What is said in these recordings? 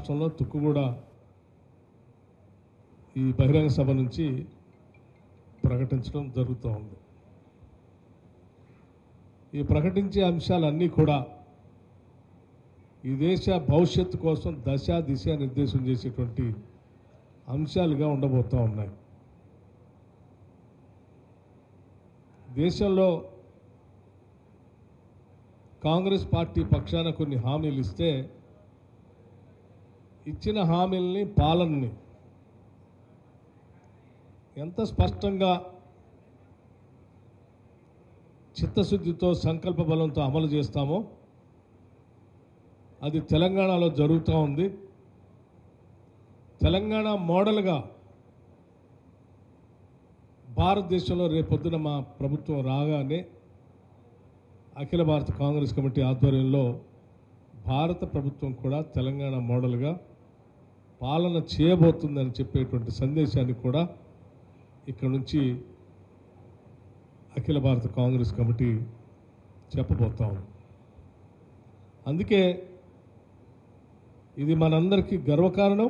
రాష్ట్రంలో తుక్కుగూడ ఈ బహిరంగ సభ నుంచి ప్రకటించడం జరుగుతూ ఉంది. ఈ ప్రకటించే అంశాలన్నీ కూడా ఈ దేశ భవిష్యత్తు కోసం దశ దిశ నిర్దేశం చేసేటువంటి అంశాలుగా ఉండబోతూ ఉన్నాయి. దేశంలో కాంగ్రెస్ పార్టీ పక్షాన కొన్ని హామీలు ఇస్తే ఇచ్చిన హామీలని పాలనని ఎంత స్పష్టంగా చిత్తశుద్ధితో సంకల్ప బలంతో అమలు చేస్తామో అది తెలంగాణలో జరుగుతూ ఉంది. తెలంగాణ మోడల్గా భారతదేశంలో రేపొద్దున మా ప్రభుత్వం రాగానే అఖిల భారత కాంగ్రెస్ కమిటీ ఆధ్వర్యంలో భారత ప్రభుత్వం కూడా తెలంగాణ మోడల్గా పాలన చేయబోతుందని చెప్పేటువంటి సందేశాన్ని కూడా ఇక్కడ నుంచి అఖిల భారత కాంగ్రెస్ కమిటీ చెప్పబోతాం. అందుకే ఇది మనందరికీ గర్వకారణం.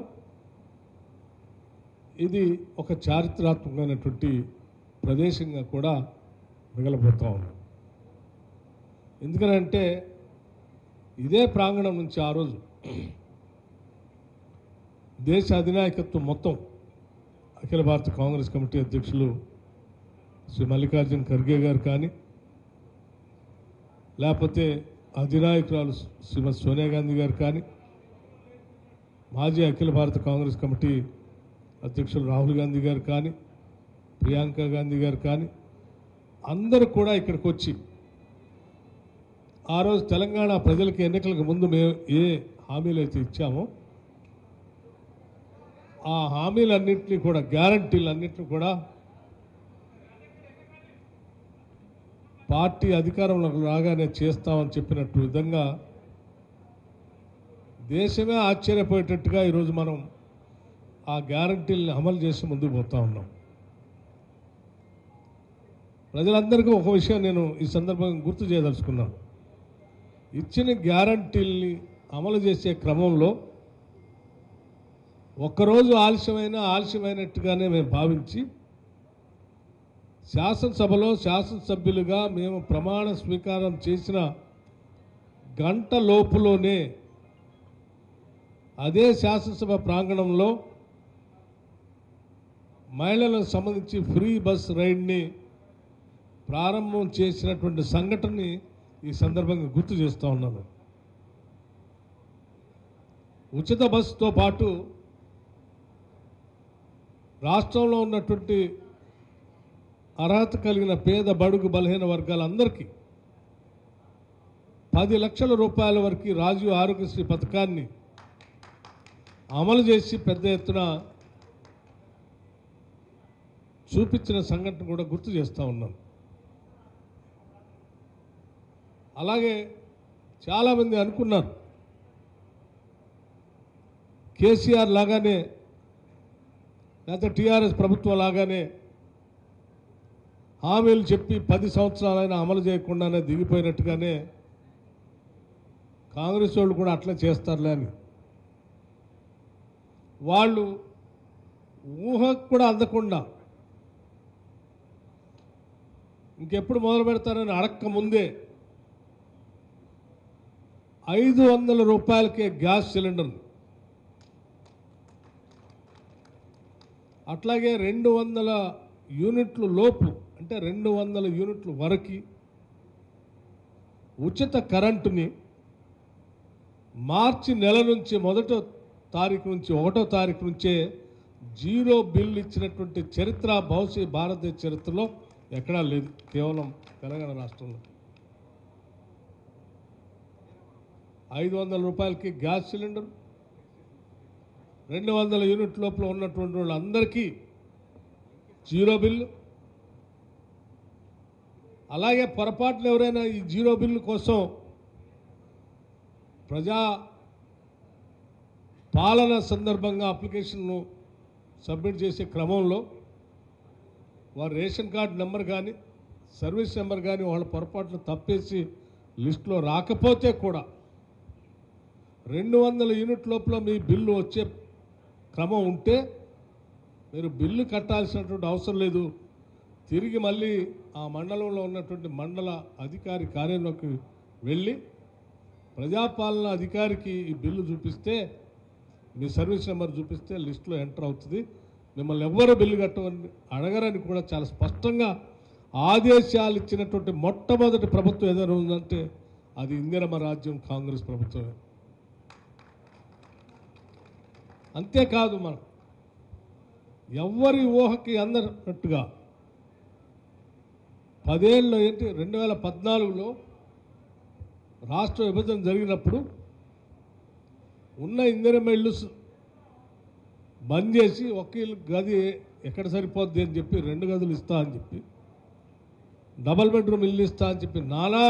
ఇది ఒక చారిత్రాత్మకమైనటువంటి ప్రదేశంగా కూడా మిగలబోతా ఉన్నాం. ఎందుకనంటే ఇదే ప్రాంగణం నుంచి ఆ రోజు దేశ అధినాయకత్వం మొత్తం అఖిల భారత కాంగ్రెస్ కమిటీ అధ్యక్షులు శ్రీ మల్లికార్జున ఖర్గే గారు కానీ, లేకపోతే అధినాయకురాలు శ్రీమతి సోనియా గాంధీ గారు కానీ, మాజీ అఖిల భారత కాంగ్రెస్ కమిటీ అధ్యక్షులు రాహుల్ గాంధీ గారు కానీ, ప్రియాంక గాంధీ గారు కానీ అందరూ కూడా ఇక్కడికి వచ్చి ఆ రోజు తెలంగాణ ప్రజలకు ఎన్నికలకు ముందు మేము ఏ హామీలు అయితే ఇచ్చామో ఆ హామీలన్నింటినీ కూడా గ్యారంటీలన్నింటినీ కూడా పార్టీ అధికారంలోకి రాగానే చేస్తామని చెప్పినట్టు విధంగా దేశమే ఆశ్చర్యపోయేటట్టుగా ఈరోజు మనం ఆ గ్యారంటీలను అమలు చేసి ముందుకు పోతా ఉన్నాం. ప్రజలందరికీ ఒక విషయం నేను ఈ సందర్భంగా గుర్తు చేయదలుచుకున్నాను. ఇచ్చిన గ్యారంటీల్ని అమలు చేసే క్రమంలో ఒక్కరోజు ఆలస్యమైనట్టుగానే మేము భావించి శాసనసభలో శాసనసభ్యులుగా మేము ప్రమాణ స్వీకారం చేసిన గంట లోపులోనే అదే శాసనసభ ప్రాంగణంలో మహిళలకు సంబంధించి ఫ్రీ బస్ రైడ్ని ప్రారంభం చేసినటువంటి సంఘటనని ఈ సందర్భంగా గుర్తు చేస్తూ ఉన్నాను. ఉచిత బస్సుతో పాటు రాష్ట్రంలో ఉన్నటువంటి అర్హత కలిగిన పేద బడుగు బలహీన వర్గాలందరికీ 10 లక్షల రూపాయల వరకు రాజీవ్ ఆరోగ్యశ్రీ పథకాన్ని అమలు చేసి పెద్ద ఎత్తున చూపించిన సంఘటన కూడా గుర్తు చేస్తూ ఉన్నాం. అలాగే చాలామంది అనుకున్నారు కేసీఆర్ లాగానే లేకపోతే టీఆర్ఎస్ ప్రభుత్వం లాగానే హామీలు చెప్పి 10 సంవత్సరాలైనా అమలు చేయకుండానే దిగిపోయినట్టుగానే కాంగ్రెస్ వాళ్ళు కూడా అట్లా చేస్తారులే అని వాళ్ళు ఊహకు కూడా అందకుండా ఇంకెప్పుడు మొదలు పెడతారని అడక్క ముందే 500 రూపాయలకే గ్యాస్ సిలిండర్, అట్లాగే 200 యూనిట్లు లోపు అంటే 200 యూనిట్లు వరకు ఉచిత కరెంటుని మార్చి నెల నుంచి 1వ తారీఖు నుంచే జీరో బిల్ ఇచ్చినటువంటి చరిత్ర బహుశా భారతదేశ చరిత్రలో ఎక్కడా లేదు, కేవలం తెలంగాణ రాష్ట్రంలో. 500 రూపాయలకి గ్యాస్ సిలిండర్, 200 యూనిట్ లోపల ఉన్నటువంటి వాళ్ళందరికీ జీరో బిల్లు. అలాగే పొరపాట్లు ఎవరైనా ఈ జీరో బిల్లు కోసం ప్రజా పాలన సందర్భంగా అప్లికేషన్ను సబ్మిట్ చేసే క్రమంలో వారి రేషన్ కార్డు నెంబర్ కానీ సర్వీస్ నెంబర్ కానీ వాళ్ళ పొరపాట్లు తప్పేసి లిస్టులో రాకపోతే కూడా 200 యూనిట్ లోపల మీ బిల్లు వచ్చే క్రమం ఉంటే మీరు బిల్లు కట్టాల్సినటువంటి అవసరం లేదు. తిరిగి మళ్ళీ ఆ మండలంలో ఉన్నటువంటి మండల అధికారి కార్యాలయంలోకి వెళ్ళి ప్రజాపాలన అధికారికి ఈ బిల్లు చూపిస్తే, మీ సర్వీస్ నెంబర్ చూపిస్తే లిస్టులో ఎంటర్ అవుతుంది. మిమ్మల్ని ఎవ్వరూ బిల్లు కట్టమని అడగరని కూడా చాలా స్పష్టంగా ఆదేశాలు ఇచ్చినటువంటి మొట్టమొదటి ప్రభుత్వం ఏదైనా ఉందంటే అది ఇందిరమ్మ రాజ్యం కాంగ్రెస్ ప్రభుత్వమే. అంతేకాదు, మనం ఎవ్వరి ఊహకి అందనట్టుగా 10 ఏళ్ళు ఏంటి 2014లో రాష్ట్ర విభజన జరిగినప్పుడు ఉన్న ఇందిరమ్మ ఇల్లు బంద్ చేసి ఒక ఇల్లు గది ఎక్కడ సరిపోద్ది అని చెప్పి 2 గదులు ఇస్తా అని చెప్పి, డబల్ బెడ్రూమ్ ఇల్లు ఇస్తా అని చెప్పి నానా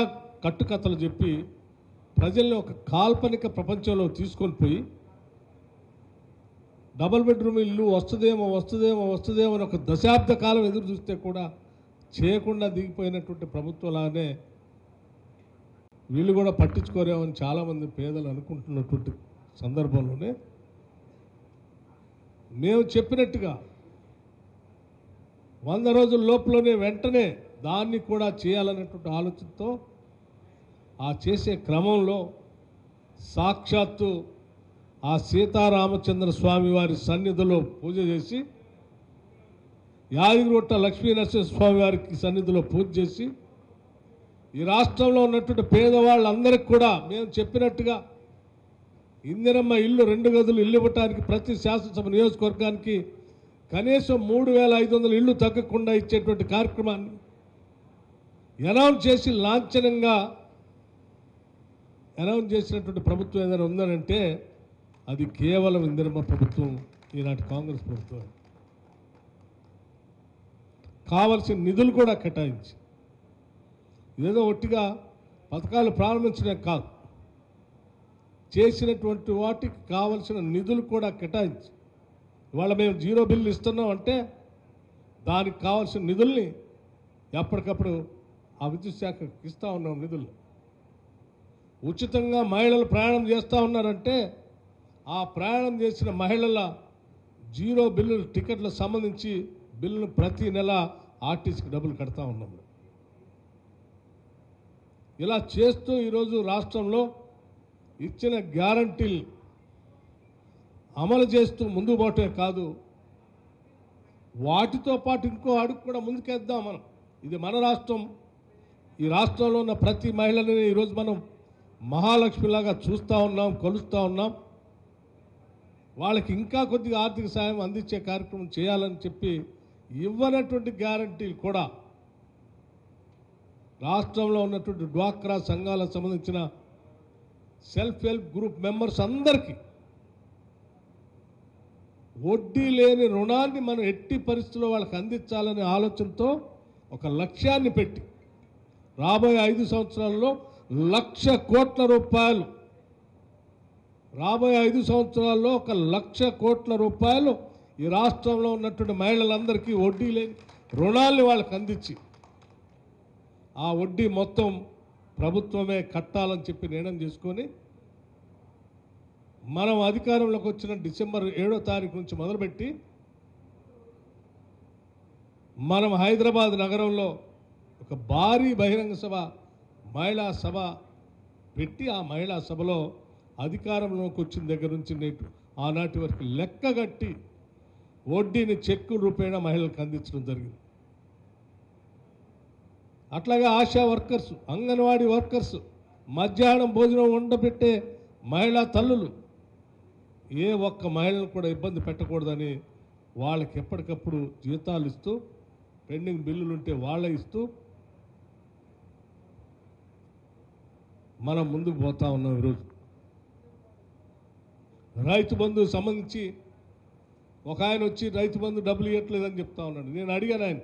కట్టుకథలు చెప్పి ప్రజల్ని ఒక కాల్పనిక ప్రపంచంలో తీసుకొని పోయి డబల్ బెడ్రూమ్ ఇల్లు వస్తుందేమో అని ఒక దశాబ్ద కాలం ఎదురు చూస్తే కూడా చేయకుండా దిగిపోయినటువంటి ప్రభుత్వంలానే వీళ్ళు కూడా పట్టించుకోరేమని చాలామంది పేదలు అనుకుంటున్నటువంటి సందర్భంలోనే మేము చెప్పినట్టుగా 100 రోజుల లోపలనే వెంటనే దాన్ని కూడా చేయాలనేటువంటి ఆలోచనతో ఆ చేసే క్రమంలో సాక్షాత్తు ఆ సీతారామచంద్ర స్వామి వారి సన్నిధిలో పూజ చేసి, యాదగిరిగుట్ట లక్ష్మీనరసింహస్వామి వారికి సన్నిధిలో పూజ చేసి, ఈ రాష్ట్రంలో ఉన్నటువంటి పేదవాళ్ళందరికీ కూడా మేము చెప్పినట్టుగా ఇందిరమ్మ ఇల్లు 2 గదులు ఇల్లు ఇవ్వటానికి ప్రతి శాసనసభ నియోజకవర్గానికి కనీసం 3,500 ఇళ్లు తగ్గకుండా ఇచ్చేటువంటి కార్యక్రమాన్ని అనౌన్స్ చేసి లాంఛనంగా అనౌన్స్ చేసినటువంటి ప్రభుత్వం ఏదైనా ఉందనంటే అది కేవలం ఇందిరమ్మ ప్రభుత్వం, ఈనాటి కాంగ్రెస్ ప్రభుత్వం. కావలసిన నిధులు కూడా కేటాయించి, ఏదో ఒట్టిగా పథకాలు ప్రారంభించడం కాదు, చేసినటువంటి వాటికి కావలసిన నిధులు కూడా కేటాయించి, ఇవాళ మేము 0 బిల్లు ఇస్తున్నాం అంటే దానికి కావాల్సిన నిధుల్ని ఎప్పటికప్పుడు ఆ విద్యుత్ శాఖకు ఇస్తూ ఉన్నాం. నిధులు ఉచితంగా మహిళలు ప్రయాణం చేస్తూ ఉన్నారంటే ఆ ప్రయాణం చేసిన మహిళల 0 బిల్లు టికెట్లకు సంబంధించి బిల్లును ప్రతి నెల ఆర్టీసీకి డబ్బులు కడతా ఉన్నాం. ఇలా చేస్తూ ఈరోజు రాష్ట్రంలో ఇచ్చిన గ్యారంటీలు అమలు చేస్తూ ముందుకు పోవటమే కాదు, వాటితో పాటు ఇంకో అడుగు కూడా ముందుకేద్దాం. మనం ఇది మన రాష్ట్రం, ఈ రాష్ట్రంలో ఉన్న ప్రతి మహిళని ఈరోజు మనం మహాలక్ష్మిలాగా చూస్తూ ఉన్నాం, కొలుస్తూ ఉన్నాం. వాళ్ళకి ఇంకా కొద్దిగా ఆర్థిక సాయం అందించే కార్యక్రమం చేయాలని చెప్పి ఇవ్వనటువంటి గ్యారంటీలు కూడా రాష్ట్రంలో ఉన్నటువంటి డ్వాక్రా సంఘాలకు సంబంధించిన సెల్ఫ్ హెల్ప్ గ్రూప్ మెంబర్స్ అందరికీ వడ్డీ లేని రుణాన్ని మనం ఎట్టి పరిస్థితుల్లో వాళ్ళకి అందించాలనే ఆలోచనతో ఒక లక్ష్యాన్ని పెట్టి రాబోయే 5 సంవత్సరాల్లో 1,00,000 కోట్ల రూపాయలు, రాబోయే 5 సంవత్సరాల్లో 1,00,000 కోట్ల రూపాయలు ఈ రాష్ట్రంలో ఉన్నటువంటి మహిళలందరికీ వడ్డీ లేని రుణాల్ని వాళ్ళకి అందించి ఆ వడ్డీ మొత్తం ప్రభుత్వమే కట్టాలని చెప్పి నిర్ణయం చేసుకొని మనం అధికారంలోకి వచ్చిన డిసెంబర్ 7వ తారీఖు నుంచి మొదలుపెట్టి మనం హైదరాబాద్ నగరంలో ఒక భారీ బహిరంగ సభ, మహిళా సభ పెట్టి ఆ మహిళా సభలో అధికారంలోకి వచ్చిన దగ్గర నుంచి ఆనాటి వరకు లెక్కగట్టి వడ్డీని చెక్కుల రూపేణ మహిళలకు అందించడం జరిగింది. అట్లాగే ఆశా వర్కర్స్, అంగన్వాడీ వర్కర్స్, మధ్యాహ్నం భోజనం వండబెట్టే మహిళా తల్లులు ఏ ఒక్క మహిళను కూడా ఇబ్బంది పెట్టకూడదని వాళ్ళకి ఎప్పటికప్పుడు జీతాలు ఇస్తూ, పెండింగ్ బిల్లులు ఉంటే వాళ్ళే ఇస్తూ మనం ముందుకు పోతా ఉన్నాం. ఈరోజు రైతు బంధు సంబంధించి ఒక ఆయన వచ్చి రైతు బంధు డబ్బులు ఇవ్వట్లేదని చెప్తా ఉన్నాడు. నేను అడిగాను ఆయన,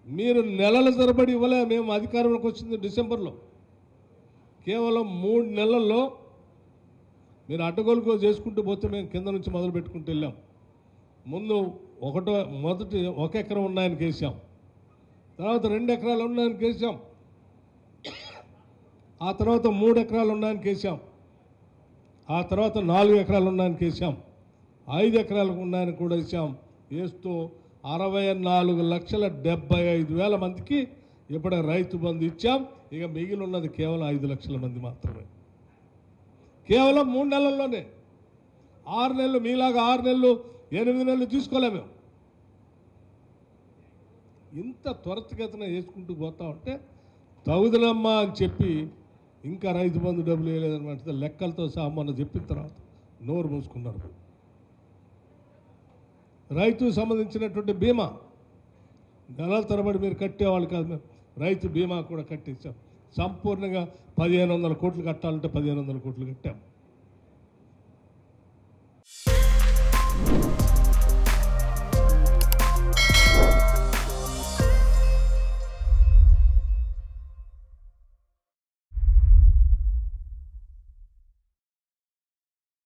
మీరు నెలల తరబడి ఇవ్వలే, మేము అధికారంలోకి వచ్చింది డిసెంబర్లో, కేవలం 3 నెలల్లో మీరు అడ్డగోలుగా చేసుకుంటూ పోతే మేము కింద నుంచి మొదలు పెట్టుకుంటూ వెళ్ళాం. ముందు మొదటి 1 ఎకరం ఉన్నాయని కేసాం, తర్వాత 2 ఎకరాలు ఉన్నాయని కేసాం, ఆ తర్వాత 3 ఎకరాలు ఉండడానికి వేసాం, ఆ తర్వాత 4 ఎకరాలు ఉండడానికి వేసాం, 5 ఎకరాలకు ఉండడానికి కూడా వేసాం. వేస్తూ 64,75,000 మందికి ఇప్పుడు రైతు బంధు ఇచ్చాం. ఇక మిగిలి ఉన్నది కేవలం 5 లక్షల మంది మాత్రమే. కేవలం 3 నెలల్లోనే. 6 నెలలు మీలాగా 6 నెలలు 8 నెలలు తీసుకోలేము. ఇంత త్వరితగతిన వేసుకుంటూ పోతా ఉంటే తగుదలమ్మా అని చెప్పి ఇంకా రైతు బంధు డబ్బులు వేయలేదన్నమాట లెక్కలతో సహా మొన్న చెప్పిన తర్వాత నోరు మూసుకున్నారు. రైతుకు సంబంధించినటువంటి బీమా నెలల తరబడి మీరు కట్టేవాళ్ళు కాదు, మేము రైతు బీమా కూడా కట్టేసాం. సంపూర్ణంగా 1,500 కోట్లు కట్టాలంటే 1,500 కోట్లు కట్టాం.